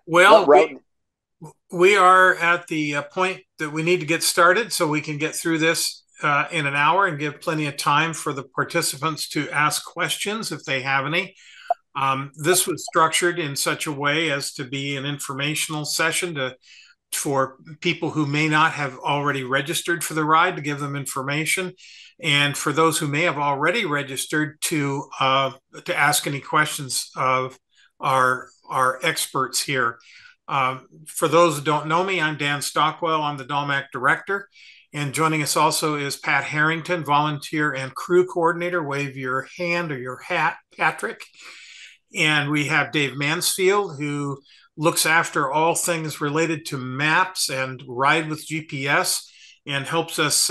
What Well, route? we are at the point that we need to get started so we can get through this in an hour and give plenty of time for the participants to ask questions if they have any. This was structured in such a way as to be an informational session for people who may not have already registered for the ride to give them information, and for those who may have already registered to ask any questions of our experts here. For those who don't know me, I'm Dan Stockwell. I'm the Dalmac director. And joining us also is Pat Harrington, volunteer and crew coordinator. Wave your hand or your hat, Patrick. And we have Dave Mansfield, who looks after all things related to maps and ride with GPS and helps us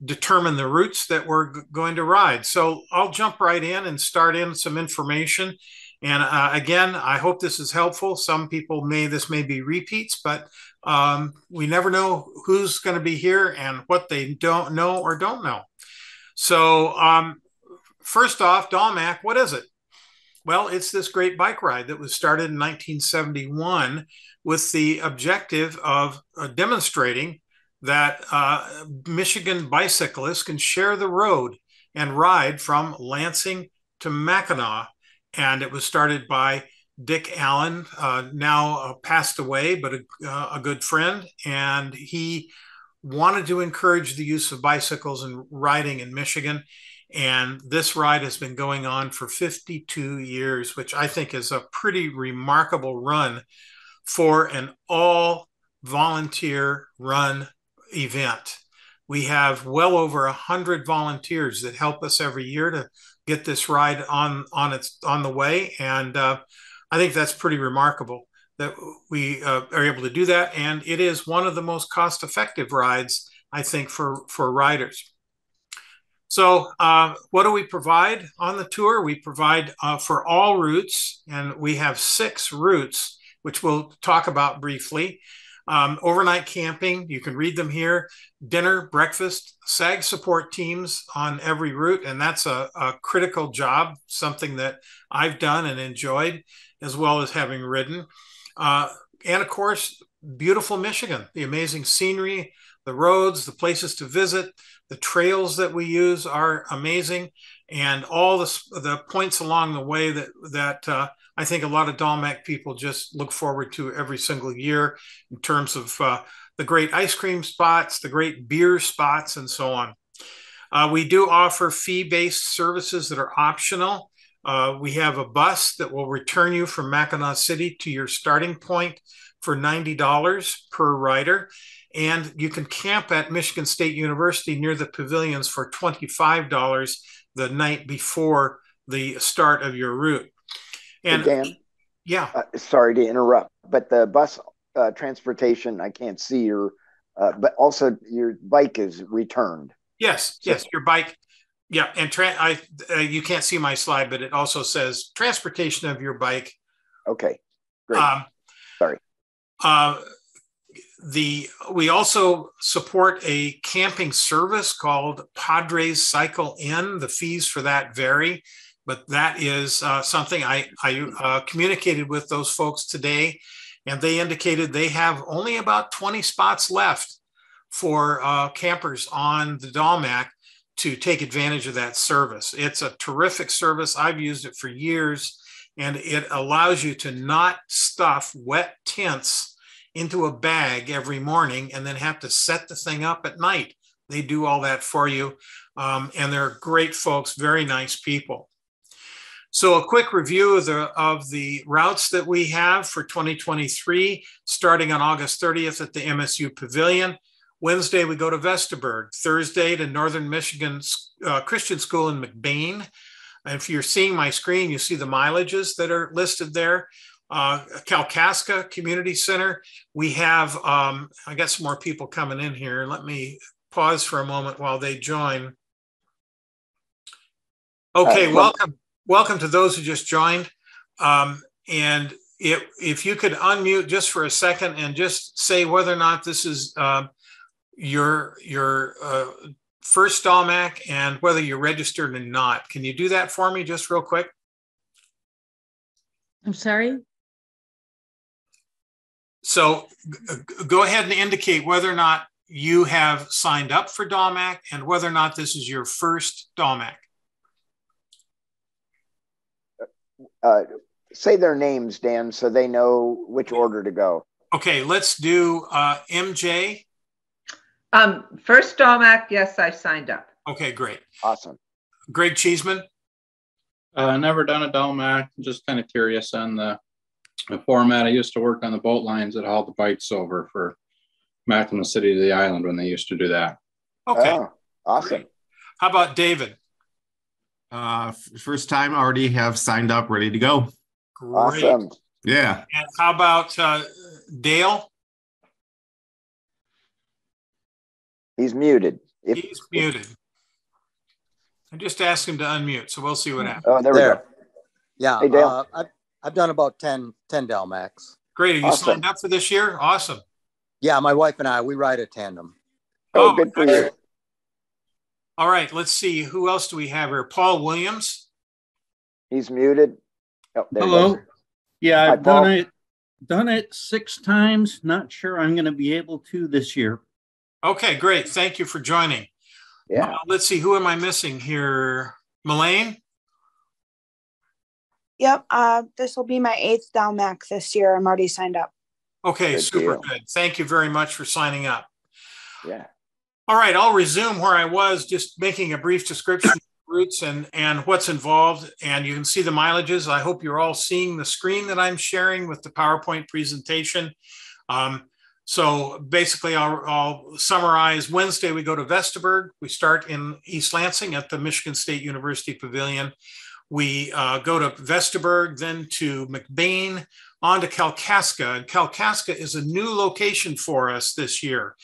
determine the routes that we're going to ride. So I'll jump right in and start in some information. And again, I hope this is helpful. Some people this may be repeats, but we never know who's going to be here and what they don't know or don't know. So first off, Dalmac, what is it? Well, it's this great bike ride that was started in 1971 with the objective of demonstrating that Michigan bicyclists can share the road and ride from Lansing to Mackinac. And it was started by Dick Allen, now passed away, but a good friend. And he wanted to encourage the use of bicycles and riding in Michigan. And this ride has been going on for 52 years, which I think is a pretty remarkable run for an all volunteer run event. We have well over 100 volunteers that help us every year to get this ride on the way, and I think that's pretty remarkable that we are able to do that. And it is one of the most cost-effective rides, I think, for riders. So, what do we provide on the tour? We provide for all routes, and we have 6 routes, which we'll talk about briefly. Overnight camping, you can read them here. Dinner, breakfast, SAG support teams on every route, and that's a critical job, something that I've done and enjoyed, as well as having ridden. Uh, and of course, beautiful Michigan, the amazing scenery, the roads, the places to visit, the trails that we use are amazing, and all the points along the way that I think a lot of Dalmac people just look forward to every single year in terms of the great ice cream spots, the great beer spots, and so on. We do offer fee-based services that are optional. We have a bus that will return you from Mackinac City to your starting point for $90 per rider. And you can camp at Michigan State University near the pavilions for $25 the night before the start of your route. Hey, And Dan, yeah, sorry to interrupt, but the bus transportation, I can't see but also your bike is returned. yes, So, yes, your bike. Yeah, and you can't see my slide, but it also says transportation of your bike. okay, great. Um, Sorry. uh, we also support a camping service called Padres Cycle In. The fees for that vary, but that is something I communicated with those folks today, and they indicated they have only about 20 spots left for campers on the Dalmac to take advantage of that service. It's a terrific service. I've used it for years, and it allows you to not stuff wet tents into a bag every morning and then have to set the thing up at night. They do all that for you. And they're great folks, very nice people. So a quick review of the routes that we have for 2023, starting on August 30th at the MSU Pavilion. Wednesday, we go to Vestaburg. Thursday to Northern Michigan Christian School in McBain. And if you're seeing my screen, you see the mileages that are listed there. Kalkaska Community Center. We have, I got some more people coming in here. Let me pause for a moment while they join. Okay, welcome to those who just joined. And if you could unmute just for a second and just say whether or not this is your first Dalmac and whether you're registered or not. Can you do that for me just real quick? I'm sorry? So go ahead and indicate whether or not you have signed up for Dalmac and whether or not this is your first Dalmac. Say their names, Dan, so they know which order to go. Okay, let's do MJ. First Dalmac, yes, I signed up. Okay, great. Awesome. Greg Cheeseman. Never done a Dalmac. Just kind of curious on the format. I used to work on the boat lines that hauled the bikes over for Mackinac City to the island when they used to do that. Okay. Oh, awesome. Great. How about David? First time, already have signed up, ready to go. Great. Awesome. Yeah. And how about Dale? He's muted. He's muted. I just asked him to unmute, so we'll see what happens. Oh, there we go. Yeah, Hey, Dale. I've done about 10 Dalmacs. Great. Are you Awesome. signed up for this year? Awesome. Yeah, my wife and I, we ride a tandem. Oh, good for you. excellent. All right, let's see. Who else do we have here? Paul Williams. He's muted. Oh, there he Hello. goes. Yeah, Hi, I've Paul. done it 6 times. Not sure I'm going to be able to this year. Okay, great. Thank you for joining. Yeah. Let's see. Who am I missing here? Melaine? Yep. This will be my 8th Dalmac this year. I'm already signed up. Okay, Good super deal. good. Thank you very much for signing up. Yeah. All right, I'll resume where I was, just making a brief description of routes and what's involved. And you can see the mileages. I hope you're all seeing the screen that I'm sharing with the PowerPoint presentation. So basically, I'll summarize. Wednesday, we go to Vestaburg. We start in East Lansing at the Michigan State University Pavilion. We go to Vestaburg, then to McBain, on to Kalkaska. And Kalkaska is a new location for us this year.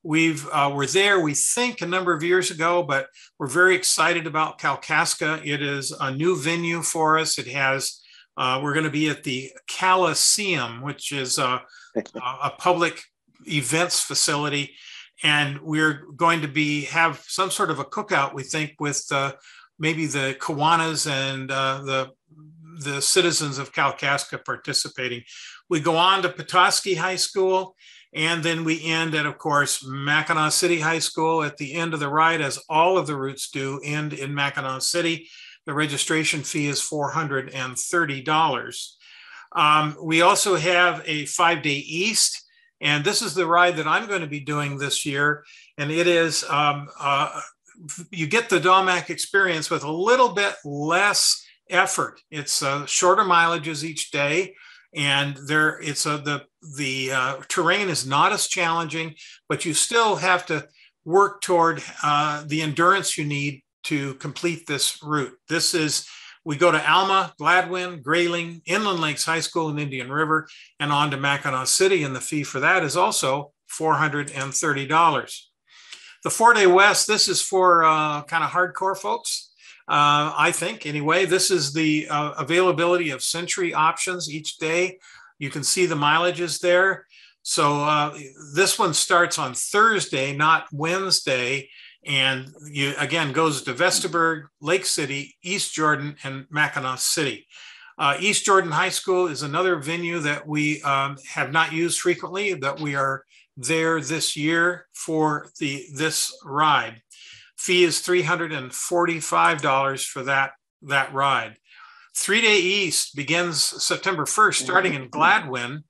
We're there, we think, a number of years ago, but we're very excited about Kalkaska. It is a new venue for us. It has, we're going to be at the Coliseum, which is a public events facility, and we're going to have some sort of a cookout, we think, with maybe the Kiwanis and the citizens of Kalkaska participating. We go on to Petoskey High School, and then we end at, of course, Mackinac City High School at the end of the ride, as all of the routes do end in Mackinac City. The registration fee is $430. We also have a 5-day East, and this is the ride that I'm going to be doing this year. And it is, you get the Dalmac experience with a little bit less effort. It's shorter mileages each day. And the terrain is not as challenging, but you still have to work toward the endurance you need to complete this route. We go to Alma, Gladwin, Grayling, Inland Lakes High School and Indian River, and on to Mackinac City, and the fee for that is also $430. The 4-day West, this is for kind of hardcore folks. I think, anyway. This is the availability of Century options each day. You can see the mileages there. So this one starts on Thursday, not Wednesday, and again goes to Vestaburg, Lake City, East Jordan, and Mackinac City. East Jordan High School is another venue that we have not used frequently, that we are there this year for this ride. Fee is $345 for that ride. 3-day East begins September 1st, starting in Gladwin.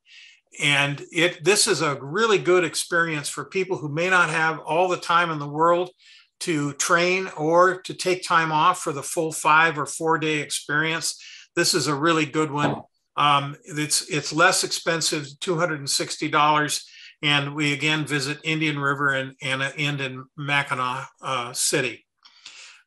And this is a really good experience for people who may not have all the time in the world to train or to take time off for the full 5 or 4-day experience. This is a really good one. It's less expensive, $260. And we again visit Indian River and end in Mackinac City.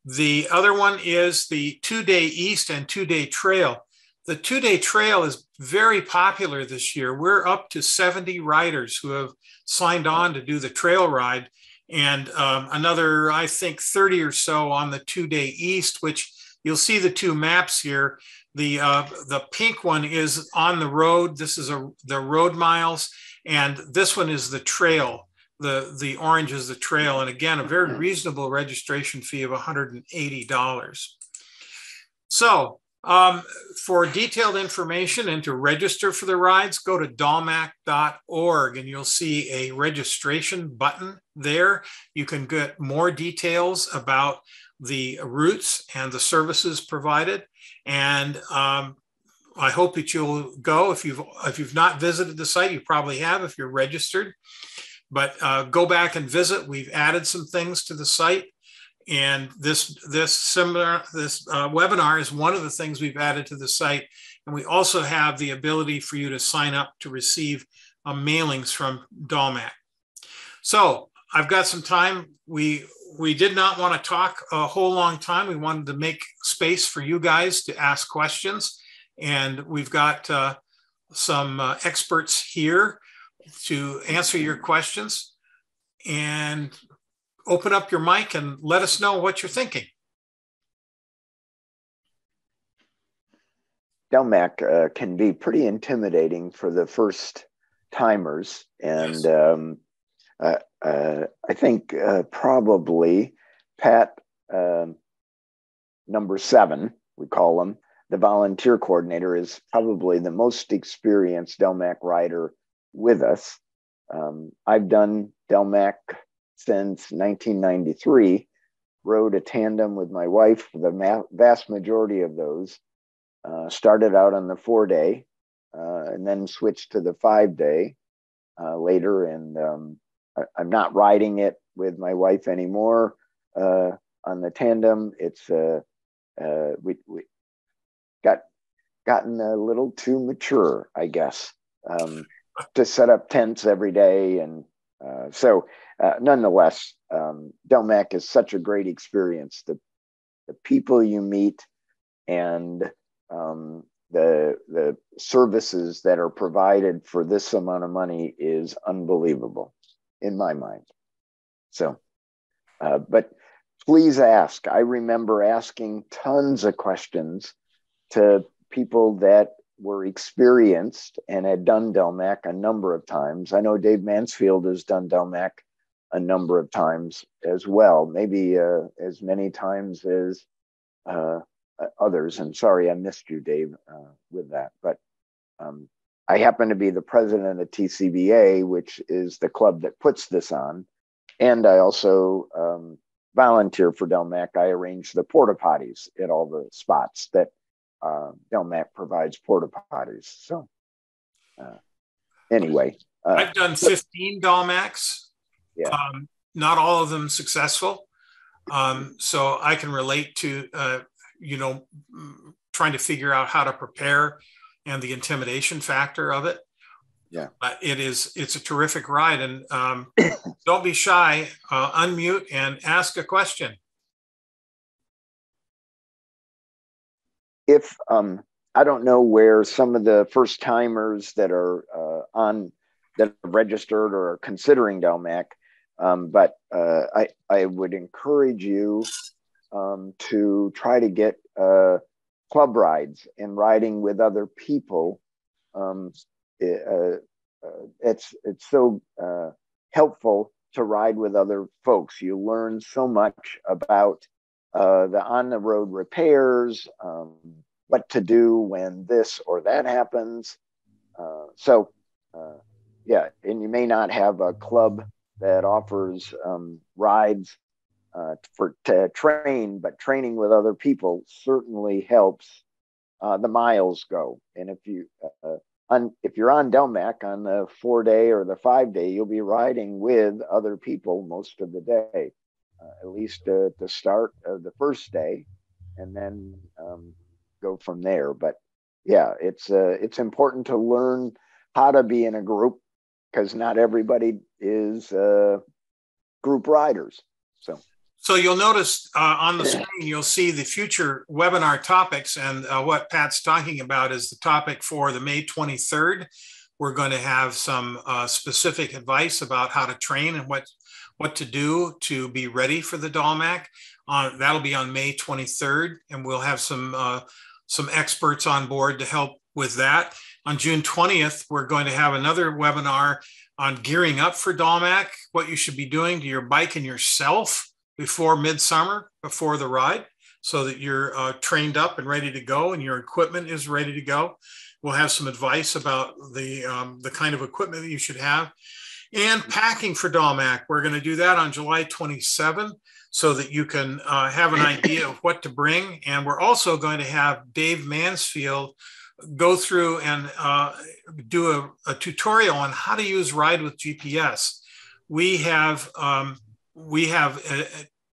The other one is the 2-day East and 2-day Trail. The 2-day Trail is very popular this year. We're up to 70 riders who have signed on to do the trail ride, and another, I think, 30 or so on the 2-day East, which you'll see the 2 maps here. The pink one is on the road. This is the road miles. And this one is the trail. The orange is the trail. And again, a very reasonable registration fee of $180. So For detailed information and to register for the rides, go to dalmac.org and you'll see a registration button there. You can get more details about the routes and the services provided. And I hope that you'll go. If you've not visited the site, you probably have if you're registered. But go back and visit. We've added some things to the site. And this webinar is one of the things we've added to the site. And we also have the ability for you to sign up to receive mailings from Dalmac. So I've got some time. We did not want to talk a whole long time. We wanted to make space for you guys to ask questions. And we've got some experts here to answer your questions. And open up your mic and let us know what you're thinking. Dalmac can be pretty intimidating for the first timers. And yes. I think probably Pat, number 7, we call him, the volunteer coordinator, is probably the most experienced Dalmac rider with us. I've done Dalmac since 1993, rode a tandem with my wife for the vast majority of those. Started out on the 4-day and then switched to the 5-day later. And I'm not riding it with my wife anymore on the tandem. It's we gotten a little too mature, I guess, to set up tents every day. And nonetheless, Dalmac is such a great experience. The people you meet and the services that are provided for this amount of money is unbelievable in my mind. So, but please ask. I remember asking tons of questions to people that were experienced and had done Dalmac a number of times. I know Dave Mansfield has done Dalmac a number of times as well, maybe as many times as others. And sorry, I missed you, Dave, with that. But I happen to be the president of TCBA, which is the club that puts this on. And I also volunteer for Dalmac. I arrange the porta potties at all the spots that Dalmac provides porta potties. So anyway. I've done 15 Dalmacs. Yeah. Not all of them successful. So I can relate to, trying to figure out how to prepare and the intimidation factor of it. Yeah. But it's a terrific ride. And don't be shy, unmute and ask a question. If I don't know where some of the first timers that are that are registered or are considering Dalmac, but I would encourage you to try to get club rides and riding with other people. It's so helpful to ride with other folks. You learn so much about the on-the-road repairs, what to do when this or that happens. Yeah, and you may not have a club that offers rides to train, but training with other people certainly helps the miles go. And if you're on Dalmac on the 4-day or the 5-day, you'll be riding with other people most of the day, at least at the start of the first day, and then go from there. But yeah, it's important to learn how to be in a group, because not everybody is group riders. So you'll notice on the screen, you'll see the future webinar topics, and what Pat's talking about is the topic for the May 23rd. We're going to have some specific advice about how to train and what to do to be ready for the Dalmac. That'll be on May 23rd, and we'll have some experts on board to help with that. On June 20th, we're going to have another webinar on gearing up for Dalmac, what you should be doing to your bike and yourself before midsummer, before the ride. so that you're trained up and ready to go and your equipment is ready to go. We'll have some advice about the kind of equipment that you should have. And packing for Dalmac, we're going to do that on July 27th so that you can have an idea of what to bring. And we're also going to have Dave Mansfield go through and do a tutorial on how to use Ride with GPS. We have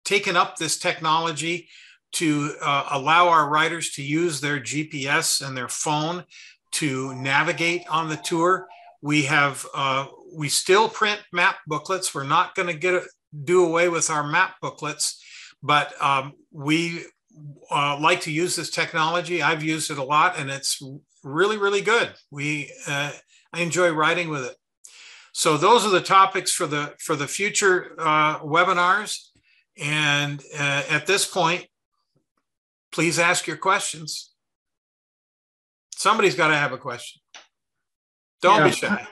taken up this technology to allow our riders to use their GPS and their phone to navigate on the tour. We still print map booklets. We're not going to do away with our map booklets, but we like to use this technology. I've used it a lot, and it's really, really good. I enjoy riding with it. So those are the topics for the future webinars. And at this point, please ask your questions. Somebody's got to have a question. Don't be shy.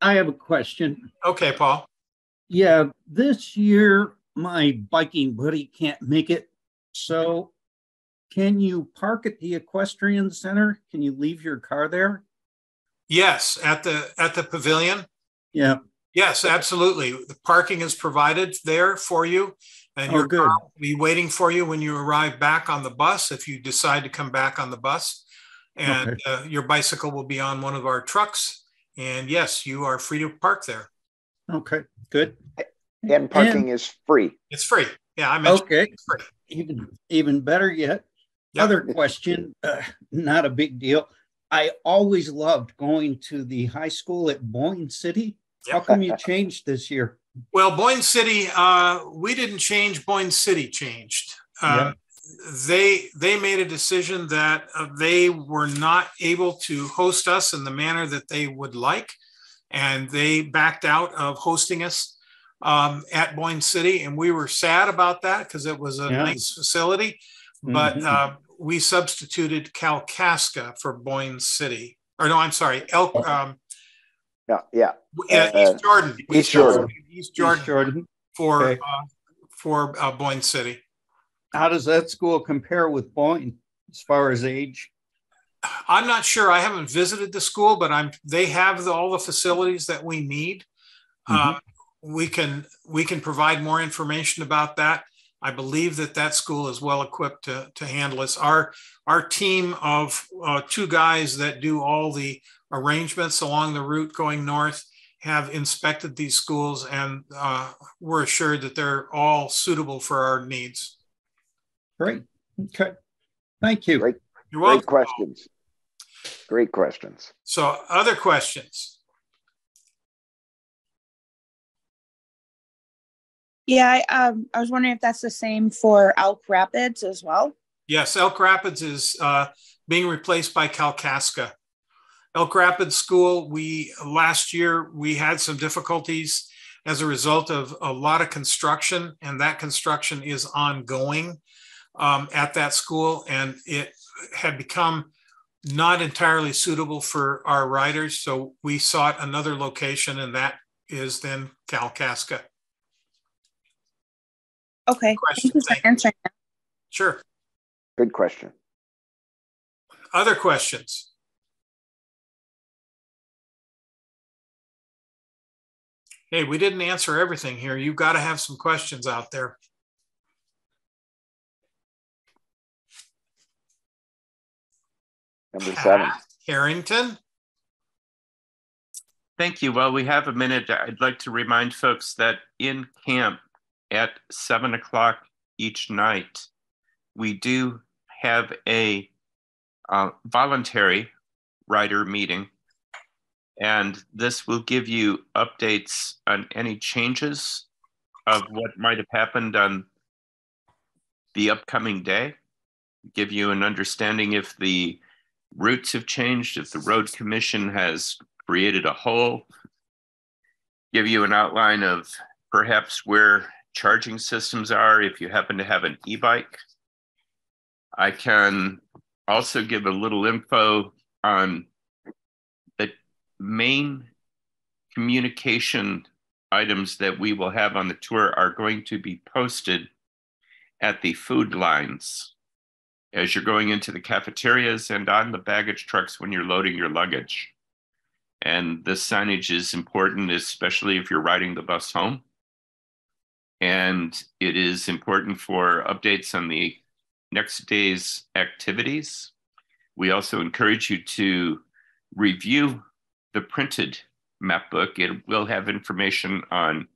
I have a question. Okay, Paul. Yeah, this year my biking buddy can't make it. So can you park at the equestrian center? Can you leave your car there? Yes, at the pavilion. Yeah. Yes, absolutely. The parking is provided there for you, and your car will be waiting for you when you arrive back on the bus if you decide to come back on the bus. And your bicycle will be on one of our trucks. And yes, you are free to park there. Okay, good. And parking is free. It's free. Yeah, I mentioned it's free. Even better yet. Yep. Other question, not a big deal. I always loved going to the high school at Boyne City. Yep. How come you changed this year? Well, Boyne City, we didn't change. Boyne City changed. They made a decision that they were not able to host us in the manner that they would like, and they backed out of hosting us at Boyne City, and we were sad about that because it was a nice facility, but we substituted Kalkaska for Boyne City. Or no, I'm sorry, East Jordan. East Jordan for Boyne City. How does that school compare with Boyne as far as age? I'm not sure. I haven't visited the school, but they have all the facilities that we need. We can provide more information about that. I believe that school is well equipped to handle us. Our team of two guys that do all the arrangements along the route going north have inspected these schools, and we're assured that they're all suitable for our needs. Great. Okay. Thank you. You're welcome. Great questions. Great questions. So other questions? Yeah, I was wondering if that's the same for Elk Rapids as well. Yes, Elk Rapids is being replaced by Kalkaska. Elk Rapids School, last year we had some difficulties as a result of a lot of construction, and that construction is ongoing at that school, and it had become not entirely suitable for our riders. So we sought another location, and that is then Kalkaska. Okay. Thank you for answering that. Sure. Good question. Other questions? Hey, we didn't answer everything here. You've got to have some questions out there. Number 7. Harrington. Thank you. While we have a minute, I'd like to remind folks that in camp at 7 o'clock each night, we do have a voluntary rider meeting. And this will give you updates on any changes of what might have happened on the upcoming day, give you an understanding if the routes have changed, if the road commission has created a hole, give you an outline of perhaps where charging systems are if you happen to have an e-bike. I can also give a little info on the main communication items that we will have on the tour are going to be posted at the food lines as you're going into the cafeterias and on the baggage trucks when you're loading your luggage. And this signage is important, especially if you're riding the bus home. And it is important for updates on the next day's activities. We also encourage you to review the printed map book. It will have information on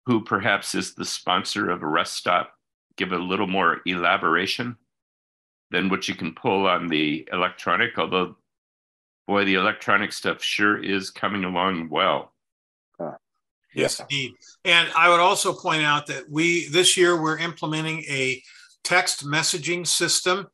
who perhaps is the sponsor of a rest stop, give a little more elaboration than what you can pull on the electronic, although, boy, the electronic stuff sure is coming along well. Yes, indeed. And I would also point out that this year we're implementing a text messaging system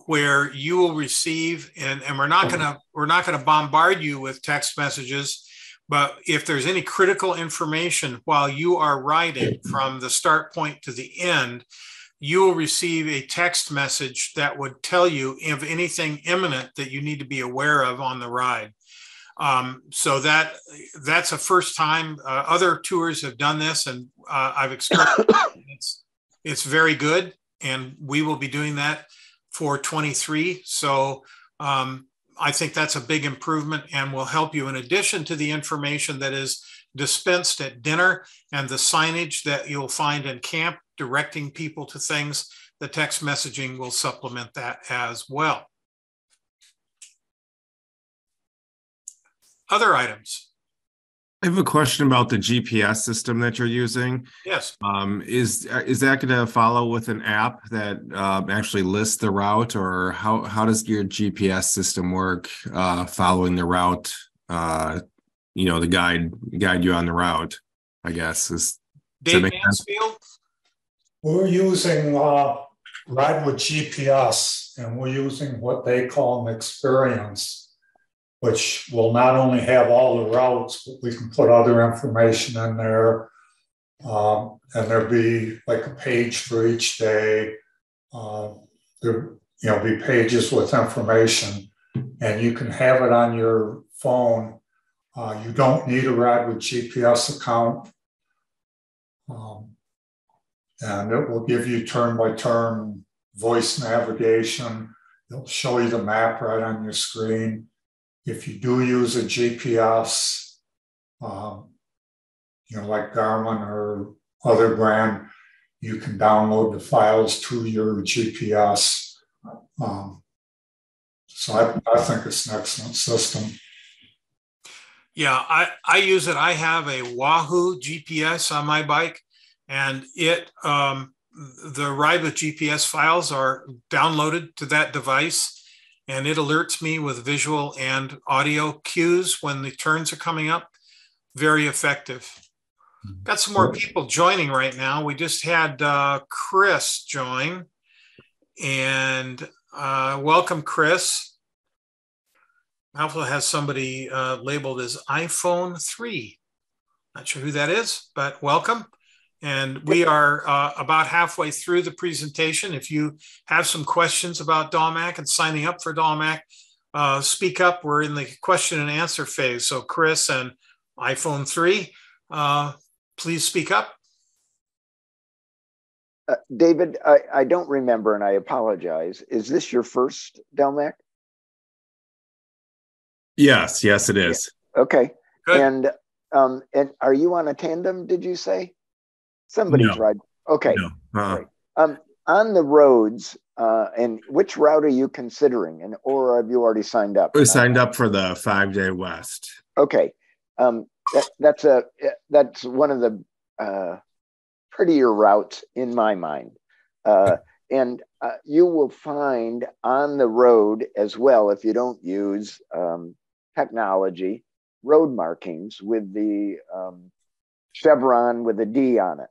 where you will receive, and we're not gonna bombard you with text messages, but if there's any critical information while you are riding from the start point to the end, you will receive a text message that would tell you of anything imminent that you need to be aware of on the ride. So that's a first time. Other tours have done this, and I've experienced it. It's very good, and we will be doing that for 23. So I think that's a big improvement and will help you in addition to the information that is dispensed at dinner and the signage that you'll find in camp directing people to things. The text messaging will supplement that as well. Other items? I have a question about the GPS system that you're using. Yes. Is that going to follow with an app that actually lists the route, or how does your GPS system work following the route? The guide you on the route, I guess. Dave Mansfield? We're using Ride with GPS, and we're using what they call an experience, which will not only have all the routes, but we can put other information in there. And there'll be like a page for each day. There'll be pages with information, and you can have it on your phone. You don't need a Ride with GPS account. And it will give you turn-by-turn voice navigation. It'll show you the map right on your screen. If you do use a GPS, like Garmin or other brand, you can download the files to your GPS. So I think it's an excellent system. Yeah, I use it. I have a Wahoo GPS on my bike, and the Ride with GPS files are downloaded to that device. And it alerts me with visual and audio cues when the turns are coming up. Very effective. Got some more people joining right now. We just had Chris join. And welcome, Chris. Alpha has somebody labeled as iPhone 3. Not sure who that is, but welcome. And we are about halfway through the presentation. If you have some questions about Dalmac and signing up for Dalmac, speak up. We're in the question and answer phase. So Chris and iPhone 3, please speak up. David, I don't remember, and I apologize. Is this your first Dalmac? Yes, it is. Yeah. Okay. Good. And are you on a tandem, did you say? Somebody's right. Okay. No. Right. On the roads, and which route are you considering? Or have you already signed up? We signed up for the 5-day west. Okay. That's one of the prettier routes in my mind. And you will find on the road as well, if you don't use technology, road markings with the chevron with a D on it.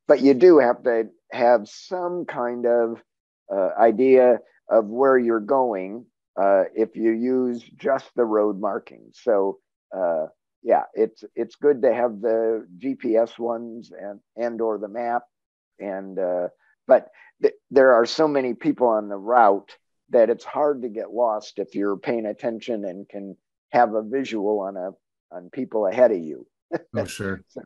But you do have to have some kind of idea of where you're going if you use just the road markings. So yeah, it's good to have the GPS ones and or the map. And but there are so many people on the route that it's hard to get lost if you're paying attention and can have a visual on people ahead of you. Oh, sure. So,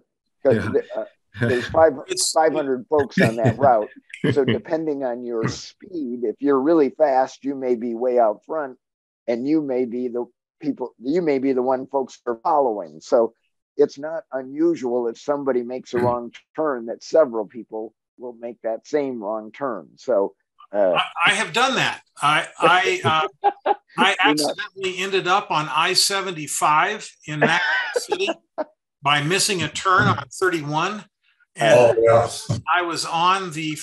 there's 500 folks on that route. So depending on your speed, if you're really fast, you may be way out front, and you may be the one folks are following. So it's not unusual if somebody makes a wrong turn that several people will make that same wrong turn. So I have done that. I accidentally ended up on I-75 in Mackinac City by missing a turn on 31. And I was on the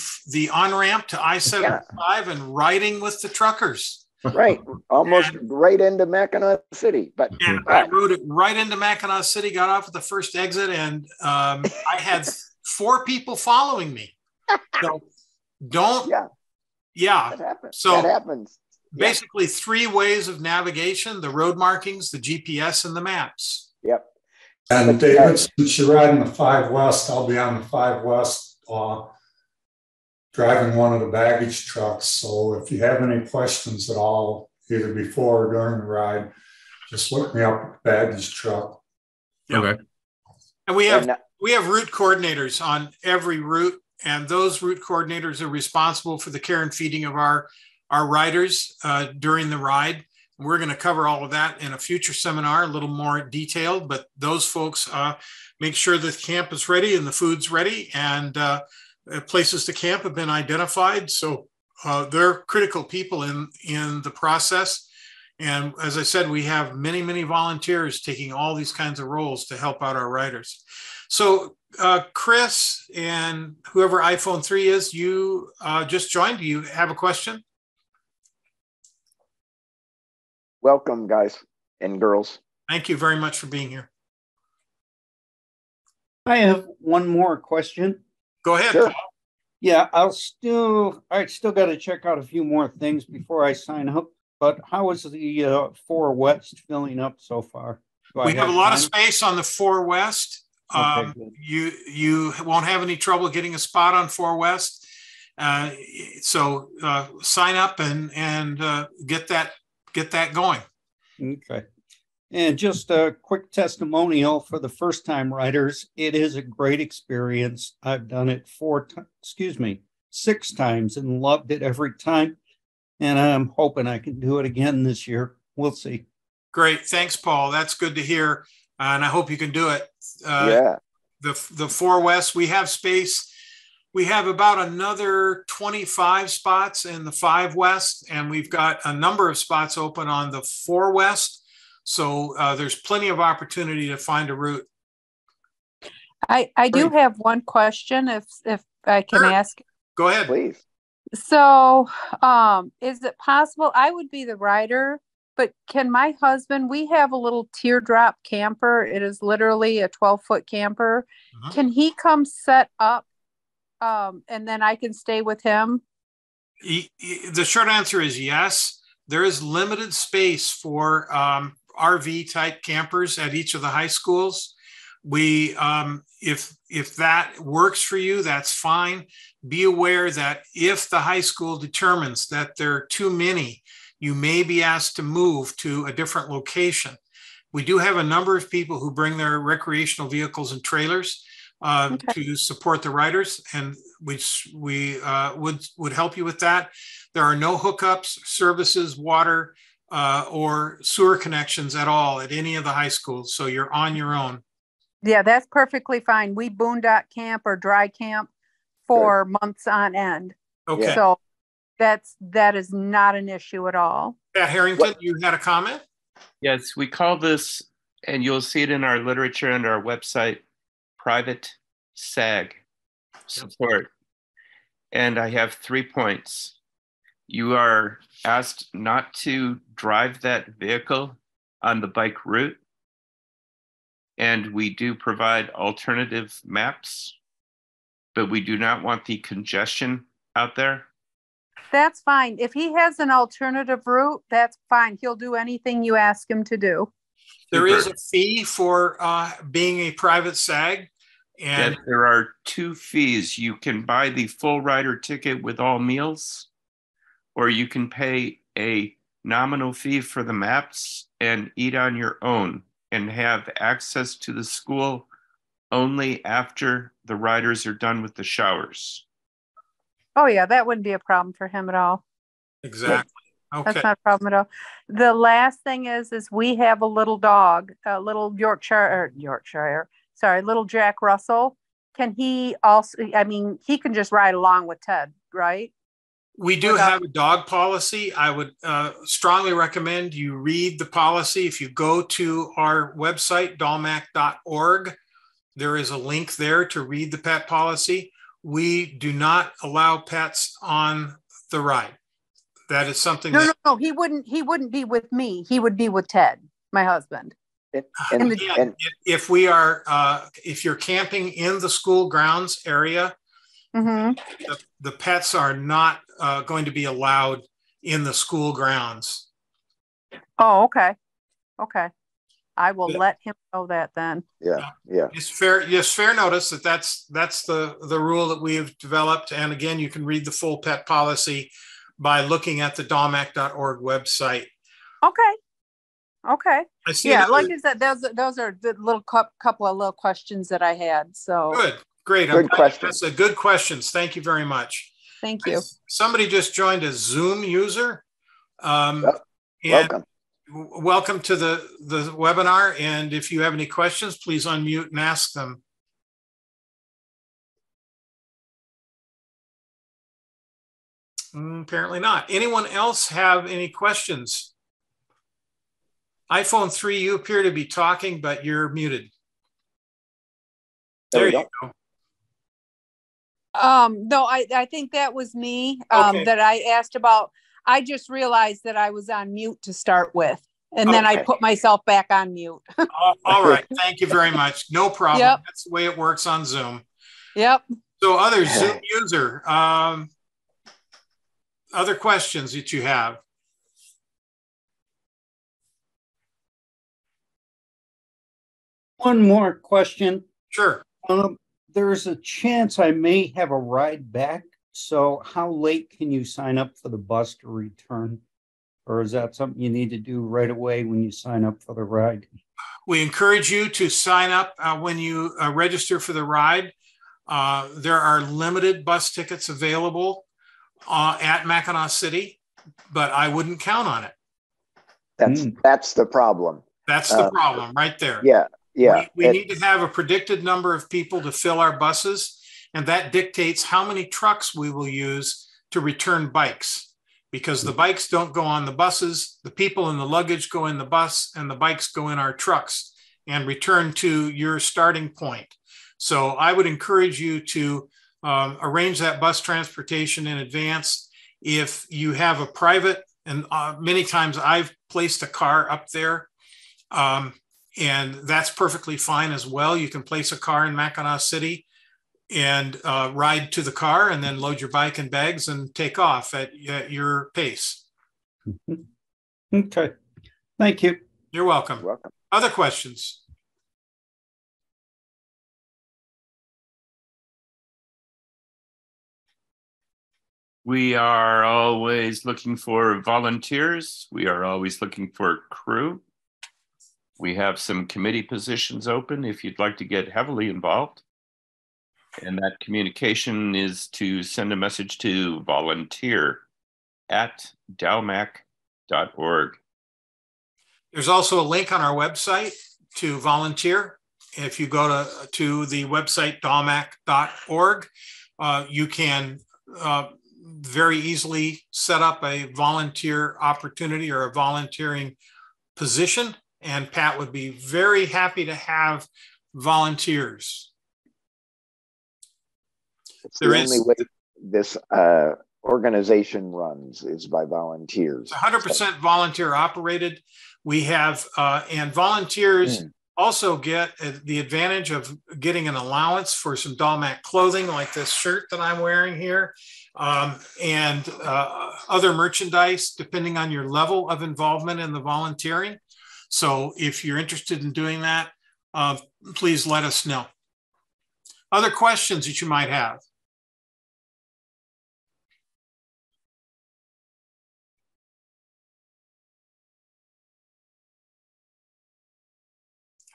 on-ramp to I-75 and riding with the truckers. Right, almost right into Mackinac City. I rode it right into Mackinac City, got off at the first exit, and I had 4 people following me. So don't. Yeah. That happens. Basically 3 ways of navigation: the road markings, the GPS, and the maps. Yep. And David, since you're riding the 5 West, I'll be on the 5 West driving one of the baggage trucks. So if you have any questions at all, either before or during the ride, just look me up at the baggage truck. Yeah. Okay. And we have route coordinators on every route, and those route coordinators are responsible for the care and feeding of our riders during the ride. We're going to cover all of that in a future seminar, a little more detailed, but those folks make sure the camp is ready and the food's ready, and places to camp have been identified. So they're critical people in the process. And as I said, we have many, many volunteers taking all these kinds of roles to help out our riders. So Chris and whoever iPhone 3 is, you just joined. Do you have a question? Welcome, guys and girls. Thank you very much for being here. I have one more question. Go ahead. Sure. Paul. Yeah, I still got to check out a few more things before I sign up. But how is the 4 West filling up so far? We have a lot of space on the 4 West. Okay, you won't have any trouble getting a spot on 4 West. So sign up and get that going. Okay. And just a quick testimonial for the first time riders. It is a great experience. I've done it 6 times and loved it every time. And I'm hoping I can do it again this year. We'll see. Great. Thanks, Paul. That's good to hear. And I hope you can do it. The 4 West, we have space. We have about another 25 spots in the 5 West, and we've got a number of spots open on the 4 West. So there's plenty of opportunity to find a route. I do have one question, if I can ask. Go ahead. Please. So is it possible, I would be the rider, but can my husband, we have a little teardrop camper. It is literally a 12-foot camper. Uh-huh. Can he come set up and then I can stay with him? The short answer is yes. There is limited space for RV type campers at each of the high schools. We, if that works for you, that's fine. Be aware that if the high school determines that there are too many, you may be asked to move to a different location. We do have a number of people who bring their recreational vehicles and trailers to support the riders, and we would help you with that. There are no hookups, services, water, or sewer connections at all at any of the high schools, so you're on your own. Yeah, that's perfectly fine. We boondock camp or dry camp for months on end. Okay. So that is not an issue at all. Yeah, Harrington, you had a comment? Yes, we call this, and you'll see it in our literature and our website, private SAG support. And I have 3 points. You are asked not to drive that vehicle on the bike route. And we do provide alternative maps, but we do not want the congestion out there. That's fine. If he has an alternative route, that's fine. He'll do anything you ask him to do. There is a fee for being a private SAG. And yes, there are 2 fees. You can buy the full rider ticket with all meals, or you can pay a nominal fee for the maps and eat on your own and have access to the school only after the riders are done with the showers. Oh yeah, that wouldn't be a problem for him at all. Exactly. Okay. That's not a problem at all. The last thing is we have a little dog, a little little Jack Russell. Can he also, I mean, he can just ride along with Ted, right? We do have a dog policy. I would strongly recommend you read the policy. If you go to our website, dalmac.org, there is a link there to read the pet policy. We do not allow pets on the ride. That is something No, he wouldn't be with me. He would be with Ted, my husband. If we are, if you're camping in the school grounds area, the pets are not going to be allowed in the school grounds. Oh, okay. Okay. I will let him know that then. Yeah. It's fair notice that's the rule that we have developed. And again, you can read the full pet policy by looking at the dalmac.org website. Okay. Yeah, like I said, those are the little couple of little questions that I had. So good, great. Good question. That's a good questions. Thank you very much. Thank you. Somebody just joined as Zoom user. Welcome. Welcome to the webinar. And if you have any questions, please unmute and ask them. Apparently not. Anyone else have any questions? iPhone 3, you appear to be talking, but you're muted. There you go. No, I think that was me that I asked about. I just realized that I was on mute to start with, and then I put myself back on mute. All right. Thank you very much. No problem. Yep. That's the way it works on Zoom. Yep. So other Zoom user, other questions that you have? One more question. Sure. There's a chance I may have a ride back. So how late can you sign up for the bus to return? Or is that something you need to do right away when you sign up for the ride? We encourage you to sign up when you register for the ride. There are limited bus tickets available at Mackinac City, but I wouldn't count on it. That's the problem. That's the problem right there. Yeah. We need to have a predicted number of people to fill our buses, and that dictates how many trucks we will use to return bikes, because the bikes don't go on the buses, the people and the luggage go in the bus, and the bikes go in our trucks and return to your starting point. So I would encourage you to arrange that bus transportation in advance. If you have a private, and many times I've placed a car up there, and that's perfectly fine as well. You can place a car in Mackinac City and ride to the car and then load your bike and bags and take off at your pace. Okay. Thank you. You're welcome. Other questions? We are always looking for volunteers. We are always looking for crew. We have some committee positions open if you'd like to get heavily involved. And that communication is to send a message to volunteer@dalmac.org. There's also a link on our website to volunteer. If you go to the website dalmac.org, you can very easily set up a volunteer opportunity or a volunteering position. And Pat would be very happy to have volunteers. It's the only way this organization runs is by volunteers. 100% volunteer operated. We have, and volunteers also get the advantage of getting an allowance for some Dalmac clothing, like this shirt that I'm wearing here, and other merchandise, depending on your level of involvement in the volunteering. So if you're interested in doing that, please let us know. Other questions that you might have?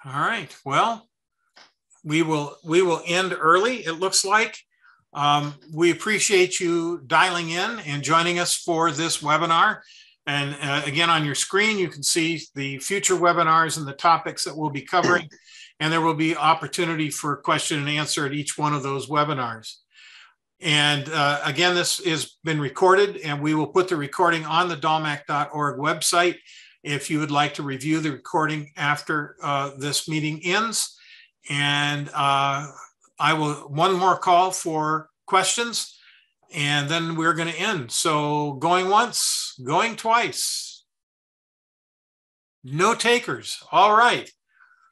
All right, well, we will end early, it looks like. We appreciate you dialing in and joining us for this webinar. And again, on your screen, you can see the future webinars and the topics that we'll be covering. And there will be opportunity for question and answer at each one of those webinars. And again, this has been recorded, and we will put the recording on the dalmac.org website if you would like to review the recording after this meeting ends. And I will one more call for questions, and then we're going to end. So going once, going twice. No takers. All right.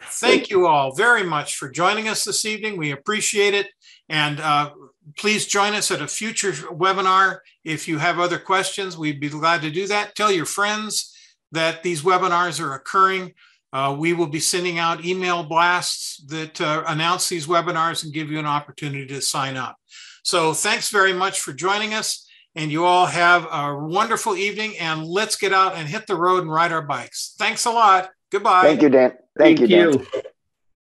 Thank you all very much for joining us this evening. We appreciate it. And please join us at a future webinar. If you have other questions, we'd be glad to do that. Tell your friends that these webinars are occurring. We will be sending out email blasts that announce these webinars and give you an opportunity to sign up. So thanks very much for joining us. And you all have a wonderful evening. And let's get out and hit the road and ride our bikes. Thanks a lot. Goodbye. Thank you, Dan. Thank you, Dan.